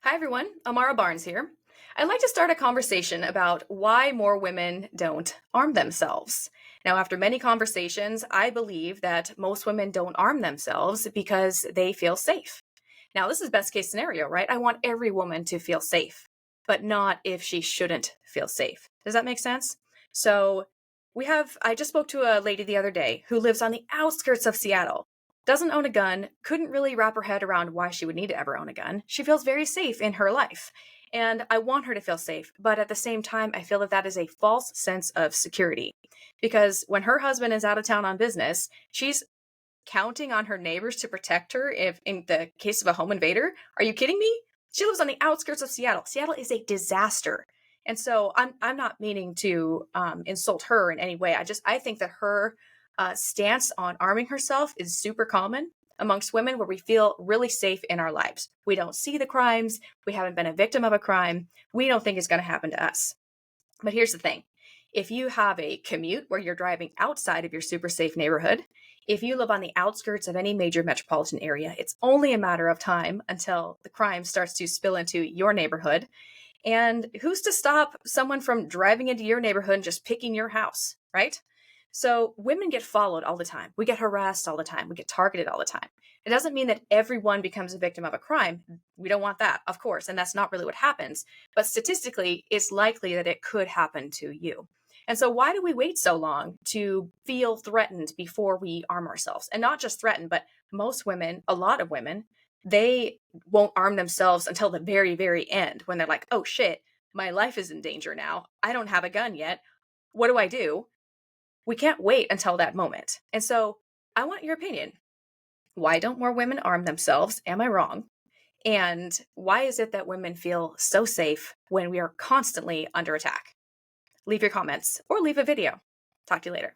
Hi, everyone. Amara Barnes here. I'd like to start a conversation about why more women don't arm themselves. Now, after many conversations, I believe that most women don't arm themselves because they feel safe. Now, this is best case scenario, right? I want every woman to feel safe, but not if she shouldn't feel safe. Does that make sense? So, I just spoke to a lady the other day who lives on the outskirts of Seattle, doesn't own a gun, couldn't really wrap her head around why she would need to ever own a gun. She feels very safe in her life. And I want her to feel safe. But at the same time, I feel that that is a false sense of security. Because when her husband is out of town on business, she's counting on her neighbors to protect her if in the case of a home invader. Are you kidding me? She lives on the outskirts of Seattle. Seattle is a disaster. And so I'm not meaning to insult her in any way. I think that her stance on arming herself is super common amongst women where we feel really safe in our lives. We don't see the crimes. We haven't been a victim of a crime. We don't think it's going to happen to us. But here's the thing. If you have a commute where you're driving outside of your super safe neighborhood, if you live on the outskirts of any major metropolitan area, it's only a matter of time until the crime starts to spill into your neighborhood. And who's to stop someone from driving into your neighborhood and just picking your house, right? So women get followed all the time. We get harassed all the time. We get targeted all the time. It doesn't mean that everyone becomes a victim of a crime. We don't want that, of course, and that's not really what happens. But statistically, it's likely that it could happen to you. And so why do we wait so long to feel threatened before we arm ourselves? And not just threatened, but most women, a lot of women, they won't arm themselves until the very, very end when they're like, oh shit, my life is in danger now. I don't have a gun yet. What do I do? We can't wait until that moment. And so I want your opinion. Why don't more women arm themselves? Am I wrong? And why is it that women feel so safe when we are constantly under attack? Leave your comments or leave a video. Talk to you later.